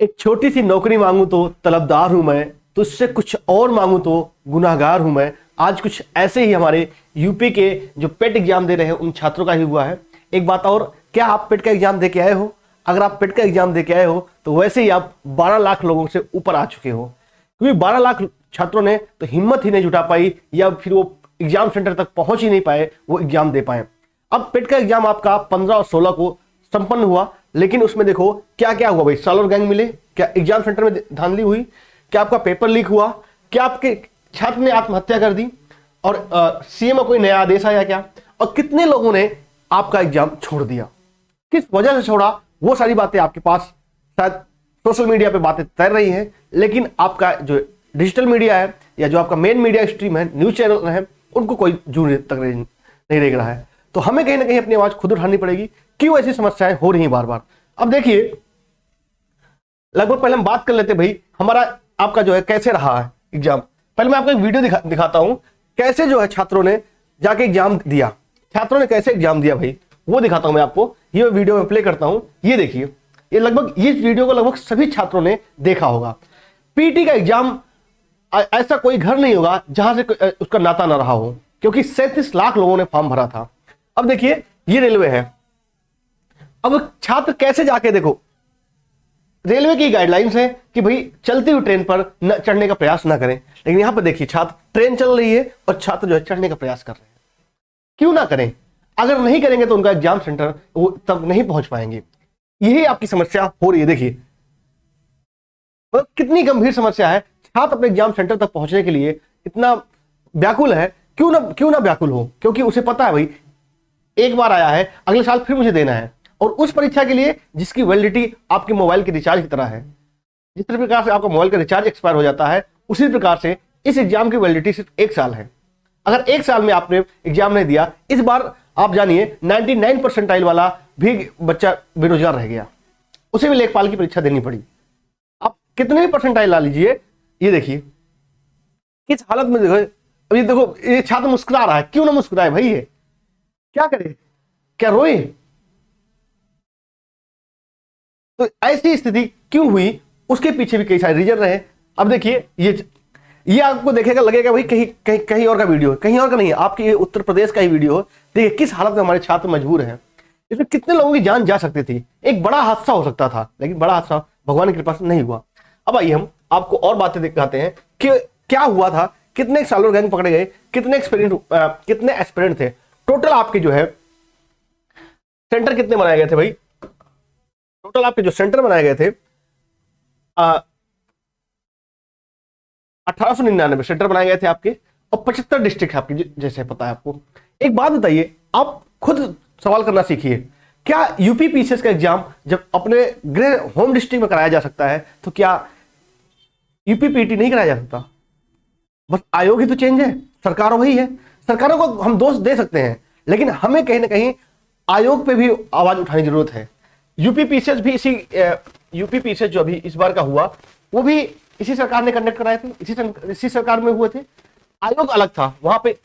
एक छोटी सी नौकरी मांगू तो तलबदार हूं मैं, तुझसे कुछ और मांगू तो गुनाहगार हूं मैं। आज कुछ ऐसे ही हमारे यूपी के जो पेट एग्जाम दे रहे हैं उन छात्रों का ही हुआ है। एक बात और, क्या आप पेट का एग्जाम दे के आए हो? अगर आप पेट का एग्जाम दे के आए हो तो वैसे ही आप 12 लाख लोगों से ऊपर आ चुके हो, क्योंकि 12 लाख छात्रों ने तो हिम्मत ही नहीं जुटा पाई या फिर वो एग्जाम सेंटर तक पहुंच ही नहीं पाए, वो एग्जाम दे पाए। अब पेट का एग्जाम आपका 15 और 16 को संपन्न हुआ, लेकिन उसमें देखो क्या क्या हुआ भाई। सालोर गैंग मिले, क्या एग्जाम सेंटर में धांधली हुई, क्या आपका पेपर लीक हुआ, क्या आपके छात्र ने आत्महत्या कर दी, और सीएम का कोई नया आदेश आया क्या, और कितने लोगों ने आपका एग्जाम छोड़ दिया, किस वजह से छोड़ा, वो सारी बातें आपके पास शायद सोशल मीडिया पे बातें तैर रही हैं। लेकिन आपका जो डिजिटल मीडिया है या जो आपका मेन मीडिया स्ट्रीम है, न्यूज चैनल है, उनको कोई जून तक नहीं देख रहा है। तो हमें कहीं ना कहीं अपनी आवाज खुद उठानी पड़ेगी। क्यों ऐसी समस्याएं हो रही हैं बार बार? अब देखिए, लगभग पहले हम बात कर लेते भाई हमारा आपका जो है कैसे रहा है एग्जाम। पहले मैं आपको एक वीडियो दिखाता हूं, कैसे जो है छात्रों ने जाके एग्जाम दिया, छात्रों ने कैसे एग्जाम दिया भाई, वो दिखाता हूं मैं आपको। ये वीडियो में प्ले करता हूं, ये देखिए। ये लगभग इस वीडियो को लगभग सभी छात्रों ने देखा होगा। पीटी का एग्जाम, ऐसा कोई घर नहीं होगा जहां से उसका नाता ना रहा हो, क्योंकि 37 लाख लोगों ने फॉर्म भरा था। अब देखिए, ये रेलवे है। अब छात्र कैसे जाके, देखो रेलवे की गाइडलाइंस है कि भाई चलती हुई ट्रेन पर न चढ़ने का प्रयास ना करें, लेकिन यहां पर देखिए छात्र, ट्रेन चल रही है और छात्र जो है चढ़ने का प्रयास कर रहे हैं। क्यों ना करें? अगर नहीं करेंगे तो उनका एग्जाम सेंटर वो तब नहीं पहुंच पाएंगे। यही आपकी समस्या हो रही है। देखिए मतलब कितनी गंभीर समस्या है। छात्र अपने एग्जाम सेंटर तक पहुंचने के लिए इतना व्याकुल है। क्यों ना व्याकुल हो? क्योंकि उसे पता है भाई एक बार आया है, अगले साल फिर मुझे देना है, और उस परीक्षा के लिए जिसकी वैलिडिटी आपके मोबाइल के रिचार्ज की तरह है। जिस प्रकार से आपका मोबाइल का रिचार्ज एक्सपायर हो जाता है, उसी प्रकार से इस एग्जाम की वैलिडिटी सिर्फ 1 साल है। अगर 1 साल में आपने एग्जाम नहीं दिया, इस बार आप जानिए 99 परसेंटाइल वाला भी बच्चा बेरोजगार रह गया, उसे भी लेखपाल की परीक्षा देनी पड़ी। आप कितने भी परसेंटाइल ला लीजिए, ये देखिए किस हालत में। देखो अब ये देखो, ये छात्र मुस्कुरा रहा है। क्यों ना मुस्कुराए भाई? ये क्या करे? क्या रोए? तो ऐसी स्थिति क्यों हुई, उसके पीछे भी कई सारे रीजन रहे। अब देखिए, ये आपको देखेगा लगेगा भाई कहीं और का वीडियो है, कहीं और का नहीं है, आपके उत्तर प्रदेश का ही वीडियो है। देखिए किस हालत में हमारे छात्र मजबूर हैं। इसमें कितने लोगों की जान जा सकती थी। एक बड़ा हादसा हो सकता था, लेकिन बड़ा हादसा भगवान की कृपा से नहीं हुआ। अब आइए हम आपको और बातें दिखाते हैं कि क्या हुआ था, कितने सालों गैंग पकड़े गए, कितने एस्पिरेंट थे, टोटल आपके जो है सेंटर कितने बनाए गए थे भाई। टोटल आपके जो सेंटर बनाए गए थे 1899 सेंटर बनाए गए थे आपके, और 75 डिस्ट्रिक्ट है आपकी, जैसे पता है आपको। एक बात बताइए, आप खुद सवाल करना सीखिए, क्या यूपी पीसीएस का एग्जाम जब अपने गृह होम डिस्ट्रिक्ट में कराया जा सकता है, तो क्या यूपी पीटी नहीं कराया जा सकता? बस आयोग ही तो चेंज है, सरकार वही है। सरकारों को हम दोष दे सकते हैं, लेकिन हमें कहीं ना कहीं आयोग पे भी आवाज उठाने की जरूरत है। यूपी पीसीएस भी यूपी पीसीएस जो अभी इस बार का हुआ, वो भी इसी सरकार ने कंडक्ट कराए थे, इसी सरकार में हुए थे। आयोग अलग था, वहां पे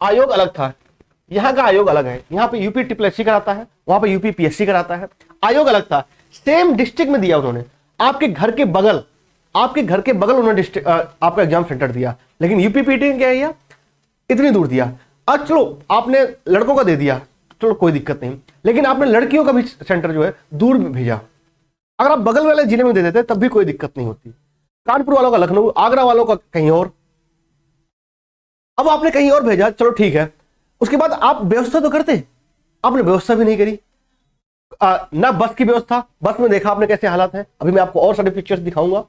आयोग अलग था, यहाँ का आयोग अलग है। यहाँ पे यूपी ट्रिपल कराता है, वहां पे यूपी पीएससी कराता है। आयोग अलग था, सेम डिस्ट्रिक्ट में दिया उन्होंने, आपके घर के बगल उन्होंने आपका एग्जाम सेंटर दिया। लेकिन यूपी पीटी ने क्या किया, इतनी दूर दिया। अब चलो आपने लड़कों का दे दिया, चलो कोई दिक्कत नहीं, लेकिन आपने लड़कियों का भी सेंटर जो है दूर भेजा। अगर आप बगल वाले जिले में दे देते तब भी कोई दिक्कत नहीं होती। कानपुर वालों का लखनऊ, आगरा वालों का कहीं और, अब आपने कहीं और भेजा, चलो ठीक है। उसके बाद आप व्यवस्था तो करते, आपने व्यवस्था भी नहीं करी। ना बस की व्यवस्था, बस में देखा आपने कैसे हालात है, अभी मैं आपको और सारे पिक्चर्स दिखाऊंगा,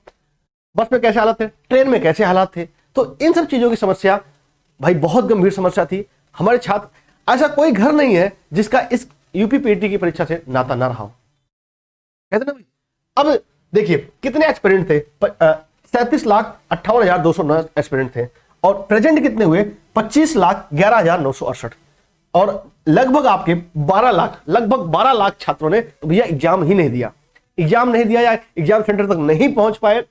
बस में कैसे हालात थे, ट्रेन में कैसे हालात थे। तो इन सब चीजों की समस्या भाई बहुत गंभीर समस्या थी। हमारे छात्र, ऐसा कोई घर नहीं है जिसका इस यूपी पीटी की परीक्षा से नाता ना रहा हो, कहते ना भाई। अब देखिए कितने एस्पिरेंट थे, 37,58,209 एस्पिरेंट थे, और प्रेजेंट कितने हुए, 25,11,968, और लगभग आपके 12 लाख छात्रों ने तो भैया एग्जाम ही नहीं दिया। एग्जाम नहीं दिया या एग्जाम सेंटर तक नहीं पहुंच पाए,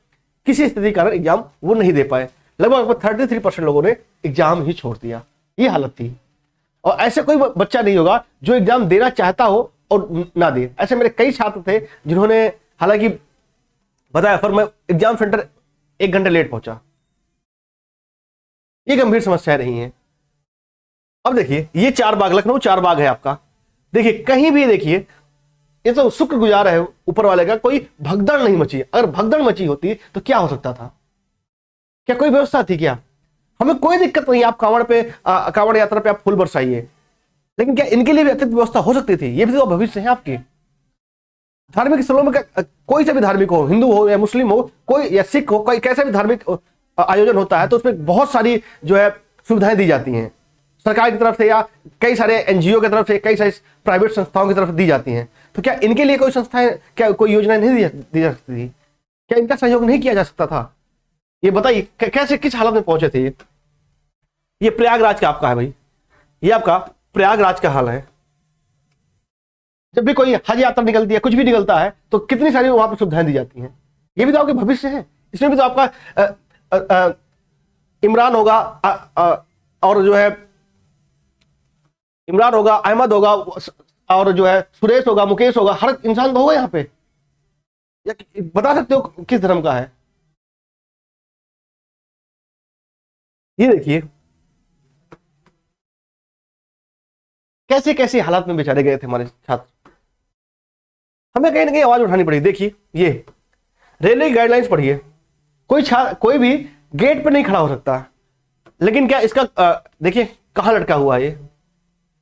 किसी स्थिति के कारण एग्जाम वो नहीं दे पाए। लगभग 33% लोगों ने एग्जाम ही छोड़ दिया। ये हालत थी। और ऐसे कोई बच्चा नहीं होगा जो एग्जाम देना चाहता हो और ना दे। ऐसे मेरे कई छात्र थे जिन्होंने, हालांकि बताया, फिर मैं एग्जाम सेंटर 1 घंटे लेट पहुंचा। ये गंभीर समस्या रही है। अब देखिए, ये 4 बाग, लखनऊ 4 बाग है आपका। देखिए कहीं भी देखिए, ये तो शुक्रगुजार है ऊपर वाले का, कोई भगदड़ नहीं मची। अगर भगदड़ मची होती तो क्या हो सकता था? क्या कोई व्यवस्था थी क्या? हमें कोई दिक्कत नहीं, आप कांवड़ यात्रा पे आप फूल बरसाइए, लेकिन क्या इनके लिए भी अतिरिक्त व्यवस्था हो सकती थी? ये भी तो भविष्य है आपके। धार्मिक स्थलों में कोई सा भी धार्मिक हो, हिंदू हो या मुस्लिम हो, कोई या सिख हो, कोई कैसा भी धार्मिक आयोजन होता है तो उसमें बहुत सारी जो है सुविधाएं दी जाती हैं सरकार की तरफ से, या कई सारे एनजीओ की तरफ से, कई सारी प्राइवेट संस्थाओं की तरफ से दी जाती हैं। तो क्या इनके लिए कोई संस्थाएं, क्या कोई योजनाएं नहीं दी जा सकती थी? क्या इनका सहयोग नहीं किया जा सकता था? ये बताइए कैसे, किस हालत में पहुंचे थे ये प्रयागराज का आपका है भाई, ये आपका प्रयागराज का हाल है। जब भी कोई हज यात्रा निकलती है, कुछ भी निकलता है, तो कितनी सारी वहां पर सुविधाएं दी जाती हैं। ये भी तो आपके भविष्य है। इसमें भी तो आपका इमरान होगा, और जो है इमरान होगा, अहमद होगा, और जो है सुरेश होगा, मुकेश होगा, हर इंसान तो होगा यहाँ पे। या बता सकते हो किस धर्म का है? ये देखिए कैसे कैसे हालात में बेचारे गए थे हमारे छात्र। हमें कहीं ना कहीं आवाज उठानी पड़ी। देखिए ये रेलवे गाइडलाइंस पढ़िए, कोई भी गेट पर नहीं खड़ा हो सकता, लेकिन क्या इसका देखिए कहां लटका हुआ है ये,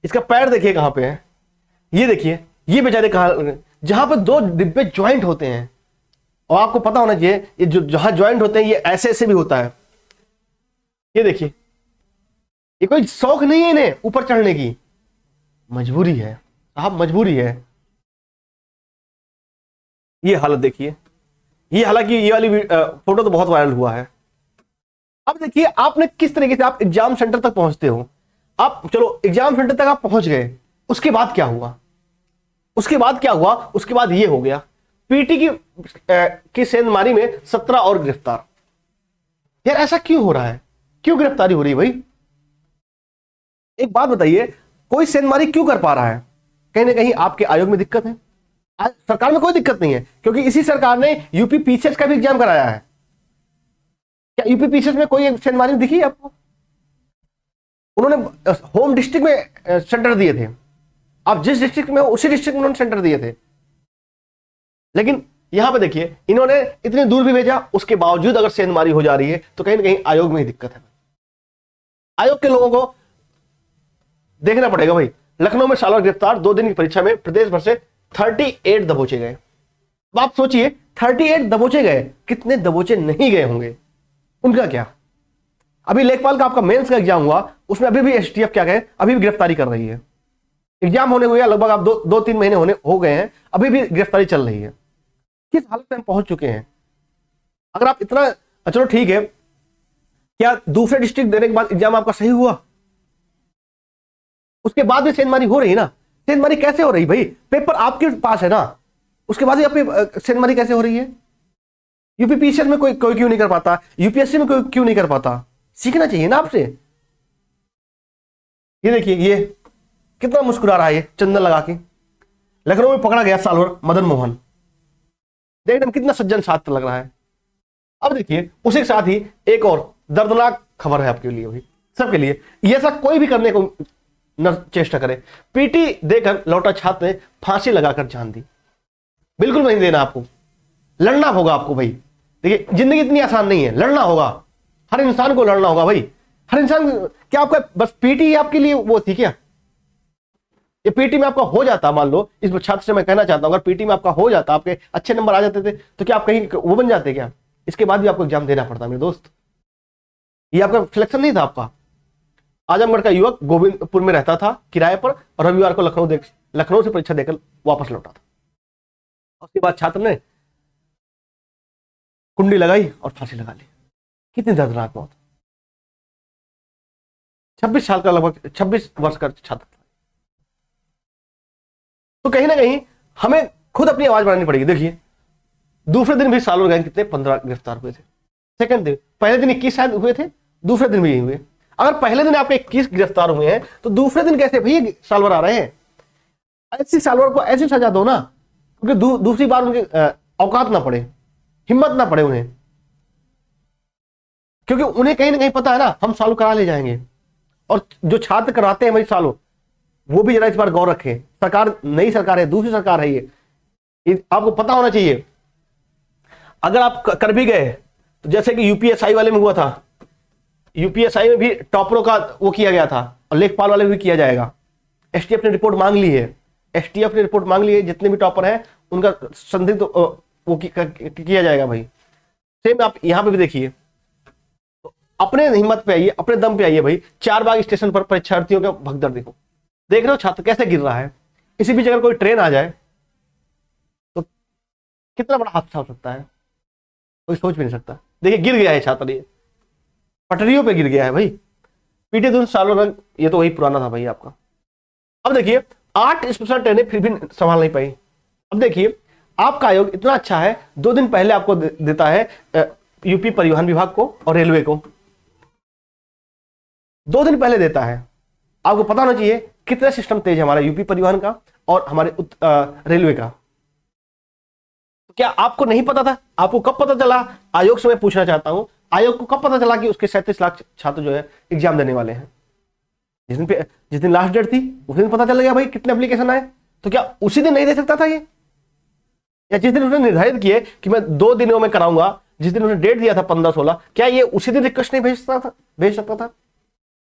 इसका पैर देखिए कहां पे है, ये देखिए ये बेचारे कहां, जहां पर 2 डिब्बे ज्वाइंट होते हैं। और आपको पता होना चाहिए ये जो जहां ज्वाइंट होते हैं ये ऐसे ऐसे भी होता है। ये देखिए, ये कोई शौक नहीं है इन्हें ऊपर चढ़ने की, मजबूरी है साहब, मजबूरी है। ये हालत देखिए, ये हालांकि ये वाली फोटो तो बहुत वायरल हुआ है। अब देखिए आपने किस तरीके से आप एग्जाम सेंटर तक पहुंचते हो। आप चलो एग्जाम सेंटर तक आप पहुंच गए, उसके बाद क्या हुआ? उसके बाद क्या हुआ? उसके बाद ये हो गया, पीटी की सेंधमारी में 17 और गिरफ्तार। यार ऐसा क्यों हो रहा है? क्यों गिरफ्तारी हो रही है भाई? एक बात बताइए, कोई सेंधमारी क्यों कर पा रहा है? कहीं ना कहीं आपके आयोग में दिक्कत है। सरकार में कोई दिक्कत नहीं है, क्योंकि इसी सरकार ने यूपी पीसीएस का भी एग्जाम कराया है। क्या यूपी पीसीएस में कोई सेंधमारी दिखी आपको? उन्होंने होम डिस्ट्रिक्ट में सेंटर दिए थे, आप जिस डिस्ट्रिक्ट में उसी डिस्ट्रिक्ट में उन्होंने सेंटर दिए थे। लेकिन यहां पे देखिए इन्होंने इतनी दूर भी भेजा, उसके बावजूद अगर सेंधमारी हो जा रही है तो कहीं ना कहीं आयोग में ही दिक्कत है। आयोग के लोगों को देखना पड़ेगा भाई। लखनऊ में सालवर गिरफ्तार, 2 दिन की परीक्षा में प्रदेश भर से 38 दबोचे गए। अब आप सोचिए 38 दबोचे गए, कितने दबोचे नहीं गए होंगे, उनका क्या? अभी लेखपाल का आपका मेंस का एग्जाम हुआ, उसमें अभी भी एसटीएफ क्या कहे, अभी भी गिरफ्तारी कर रही है। एग्जाम होने हुए लगभग आप 2-3 महीने हो गए हैं, अभी भी गिरफ्तारी चल रही है। किस हालत में हम पहुंच चुके हैं? अगर आप इतना, चलो ठीक है, क्या दूसरे डिस्ट्रिक्ट देने के बाद एग्जाम आपका सही हुआ? उसके बाद भी सेंधमारी हो रही है ना। सेंधमारी कैसे हो रही भाई? पेपर आपके पास है ना, उसके बाद ही आप सेंधमारी कैसे हो रही है? यूपी पीसीएस में कोई क्यों नहीं कर पाता? यूपीएससी में कोई क्यों नहीं कर पाता? सीखना चाहिए ना आपसे। ये देखिए ये कितना मुस्कुरा रहा है, ये चंदन लगा के। लखनऊ में पकड़ा गया सालवर मदन मोहन, देखने में कितना सज्जन छात्र लग रहा है। अब देखिए उसी के साथ ही एक और दर्दनाक खबर है आपके लिए, भाई सबके लिए। ये सब कोई भी करने को न चेष्टा करे। पीटी देकर लौटा छात्र ने फांसी लगाकर जान दी। बिल्कुल नहीं देना आपको, लड़ना होगा आपको भाई। देखिए जिंदगी इतनी आसान नहीं है, लड़ना होगा, हर इंसान को लड़ना होगा भाई। हर इंसान, क्या आपका बस पीटी आपके लिए वो थी क्या? ये पीटी में आपका हो जाता, मान लो इस छात्र से मैं कहना चाहता हूं, अगर पीटी में आपका हो जाता, आपके अच्छे नंबर आ जाते थे, तो क्या आप कहीं वो बन जाते क्या? इसके बाद भी आपको एग्जाम देना पड़ता मेरे दोस्त। ये आपका सिलेक्शन नहीं था आपका। आजमगढ़ का युवक गोविंदपुर में रहता था किराए पर, और रविवार को लखनऊ से परीक्षा देकर वापस लौटा था। उसके बाद छात्र ने कुंडी लगाई और फांसी लगा ली। कितनी दर्दनाक मौत। 26 साल का, लगभग 26 वर्ष का छात्र था। तो कहीं ना कहीं हमें खुद अपनी आवाज बढ़ानी पड़ेगी। देखिए दूसरे दिन भी सालवर गैंग कितने 15 गिरफ्तार हुए थे। सेकंड दिन, पहले दिन 21 शायद हुए थे, दूसरे दिन भी हुए। अगर पहले दिन आपके 21 गिरफ्तार हुए हैं तो दूसरे दिन कैसे भैया सालवर आ रहे हैं? ऐसी सालवर को ऐसी सजा दो ना, क्योंकि दूसरी बार उनके औकात ना पड़े। हिम्मत ना पड़े उन्हें, क्योंकि उन्हें कहीं ना कहीं पता है ना हम सॉल्व करा ले जाएंगे। और जो छात्र कराते हैं भाई सालों, वो भी जरा इस बार गौर रखें। सरकार नई सरकार है, दूसरी सरकार है, ये आपको पता होना चाहिए। अगर आप कर भी गए तो जैसे कि यूपीएसआई वाले में हुआ था, यूपीएसआई में भी टॉपरों का वो किया गया था और लेखपाल वाले में भी किया जाएगा। एसटीएफ ने रिपोर्ट मांग ली है, एसटीएफ ने रिपोर्ट मांग ली है, जितने भी टॉपर हैं उनका संदिग्ध वो किया जाएगा भाई। सेम आप यहां पे भी देखिए, तो अपने हिम्मत पे आइए, अपने दम पे आइए भाई। चारबाग स्टेशन पर परीक्षार्थियों का भगदड़ देखो, देख रहे हो छात्र कैसे गिर रहा है। इसी बीच अगर कोई ट्रेन आ जाए तो कितना बड़ा हादसा हो सकता है, कोई सोच भी नहीं सकता। देखिए गिर गया है छात्र, ये पटरियों पे गिर गया है भाई। पीटे दून सालों रंग, ये तो वही पुराना था भाई आपका। अब देखिए 8 स्पेशल ट्रेनें फिर भी संभाल नहीं पाई। अब देखिए आपका आयोग इतना अच्छा है, 2 दिन पहले आपको देता है यूपी परिवहन विभाग को और रेलवे को, 2 दिन पहले देता है। आपको पता होना चाहिए कितना सिस्टम तेज है हमारा यूपी परिवहन का और हमारे रेलवे का। क्या आपको नहीं पता था? आपको कब पता चला? आयोग से मैं पूछना चाहता हूं, आयोग को कब पता चला कि उसके 37 लाख छात्र जो है एग्जाम देने वाले हैं? जिस दिन लास्ट डेट थी उस दिन पता चल गया भाई कितने एप्लीकेशन आए। तो क्या उसी दिन नहीं दे सकता था ये? या जिस दिन उन्होंने निर्धारित किए कि मैं 2 दिनों में कराऊंगा, जिस दिन उन्होंने डेट दिया था 15-16, क्या ये उसी दिन रिक्वेस्ट नहीं भेज सकता था?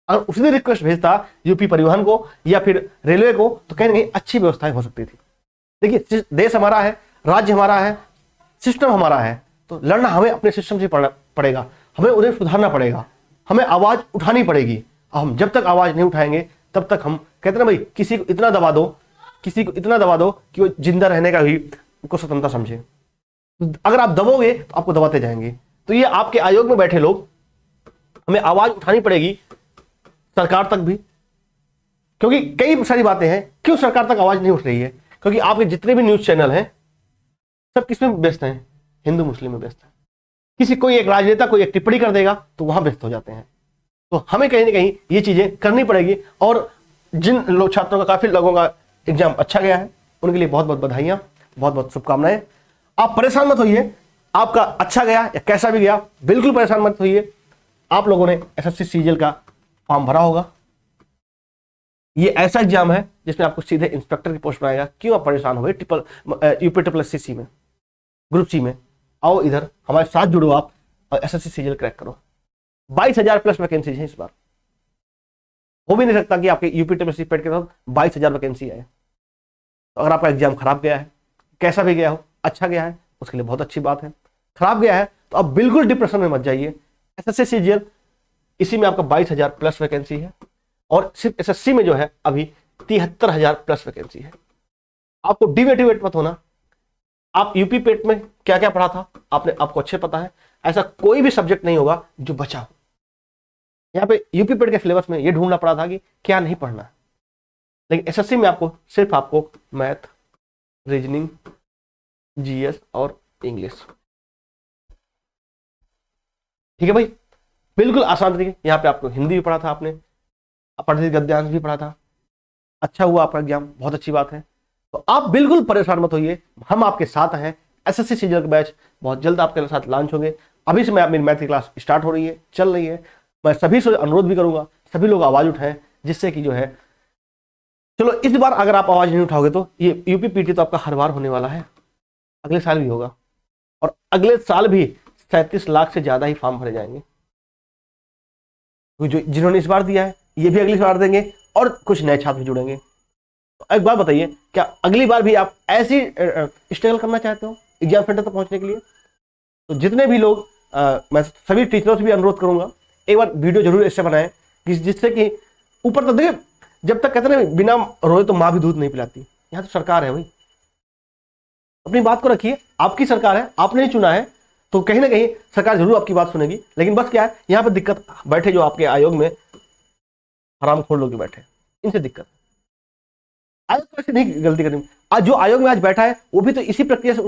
अगर उसी दिन रिक्वेस्ट भेजता यूपी परिवहन को या फिर रेलवे को तो कहीं ना कहीं अच्छी व्यवस्थाएं हो सकती थी। देखिए देश हमारा है, राज्य हमारा है, सिस्टम हमारा है, तो लड़ना हमें अपने सिस्टम से पड़ेगा, हमें उन्हें सुधारना पड़ेगा, हमें आवाज उठानी पड़ेगी। हम जब तक आवाज नहीं उठाएंगे तब तक हम कहते ना भाई, किसी को इतना दबा दो कि वो जिंदा रहने का भी को स्वतंत्रता समझे। अगर आप दबोगे तो आपको दबाते जाएंगे। तो ये आपके आयोग में बैठे लोग, हमें आवाज उठानी पड़ेगी सरकार तक भी, क्योंकि कई सारी बातें हैं क्यों सरकार तक आवाज नहीं उठ रही है। क्योंकि आपके जितने भी न्यूज चैनल हैं सब किसमें व्यस्त हैं? हिंदू मुस्लिम में व्यस्त है। किसी कोई एक राजनेता कोई एक टिप्पणी कर देगा तो वहां व्यस्त हो जाते हैं। तो हमें कहीं ना कहीं ये चीजें करनी पड़ेगी। और जिन लोग छात्रों का, काफी लोगों का एग्जाम अच्छा गया है, उनके लिए बहुत बहुत बधाइयां, बहुत बहुत शुभकामनाएं। आप परेशान मत होइए, आपका अच्छा गया या कैसा भी गया, बिल्कुल परेशान मत होइए। आप लोगों ने एसएससी सीजीएल का फॉर्म भरा होगा। ये ऐसा एग्जाम है जिसमें आपको सीधे इंस्पेक्टर की पोस्ट बनाएगा। क्यों आप परेशान हो गए? यूपी ट्रिपल एससी में, ग्रुप सी में आओ, इधर हमारे साथ जुड़ो आप और एसएससी सीजीएल क्रैक करो। 22,000 प्लस वैकेंसी है इस बार। हो भी नहीं सकता कि आपके यूपी ट्रिपल एससी पेड के साथ 22,000 वैकेंसी आए। तो अगर आपका एग्जाम खराब गया है, कैसा भी गया हो, अच्छा गया है, उसके लिए बहुत अच्छी बात है। खराब गया है तो आप बिल्कुल डिप्रेशन में मत जाइए। एसएससी सीजीएल इसी में आपका 22,000 प्लस वैकेंसी है और सिर्फ एसएससी में जो है अभी 73,000 प्लस वैकेंसी है। आपको डिमोटिवेट मत होना। आप यूपी पेट में क्या क्या पढ़ा था आपको अच्छे पता है। ऐसा कोई भी सब्जेक्ट नहीं होगा जो बचा हो। यहाँ पे यूपी पेट के सिलेबस में ये ढूंढना पड़ा था कि क्या नहीं पढ़ना है, लेकिन एसएससी में आपको मैथ, रीजनिंग, जीएस और इंग्लिश, ठीक है भाई, बिल्कुल आसान तरीके। यहाँ पे आपको हिंदी भी पढ़ा था, आपने अपराधिक गद्यांश भी पढ़ा था। अच्छा हुआ आपका एग्जाम, बहुत अच्छी बात है। तो आप बिल्कुल परेशान मत होइए, हम आपके साथ हैं। एसएससी सीजीएल का बैच बहुत जल्द आपके साथ लॉन्च होंगे। अभी से मेरी मैथ की क्लास स्टार्ट हो रही है, चल रही है। मैं सभी से अनुरोध भी करूंगा, सभी लोग आवाज उठाएं, जिससे कि जो है, चलो इस बार अगर आप आवाज नहीं उठाओगे तो ये यूपी पीटी तो आपका हर बार होने वाला है, अगले साल भी होगा और अगले साल भी 37 लाख से ज्यादा ही फॉर्म भरे जाएंगे। जो जिन्होंने इस बार दिया है ये भी अगली बार देंगे और कुछ नए छात्र जुड़ेंगे। तो एक बात बताइए, क्या अगली बार भी आप ऐसी स्ट्रगल करना चाहते हो एग्जाम सेंटर तक पहुंचने के लिए? तो जितने भी लोग, मैं सभी टीचरों से भी अनुरोध करूंगा, एक बार वीडियो जरूर इससे बनाएं जिससे कि ऊपर तक देखिए, जब तक कहते ना बिना रोए तो माँ भी दूध नहीं पिलाती। यहाँ तो सरकार है भाई, अपनी बात को रखिए। आपकी सरकार है, आपने ही चुना है, तो कहीं ना कहीं सरकार जरूर आपकी बात सुनेगी। लेकिन बस क्या है, यहाँ पर दिक्कत बैठे जो आपके आयोग में हरामखोर लोग बैठे, इनसे दिक्कत। आयोग को ऐसे नहीं गलती करनी। आज जो आयोग में आज बैठा है वो भी तो इसी प्रक्रिया से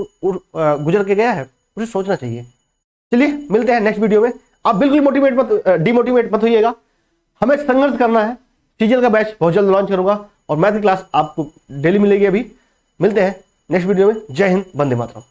गुजर के गया है, उसे सोचना चाहिए। चलिए मिलते हैं नेक्स्ट वीडियो में। आप बिल्कुल डिमोटिवेट मत होइएगा, हमें संघर्ष करना है। सीजीएल का बैच बहुत जल्द लॉन्च करूंगा और मैथ की क्लास आपको डेली मिलेगी। अभी मिलते हैं नेक्स्ट वीडियो में। जय हिंद, वंदे मातरम।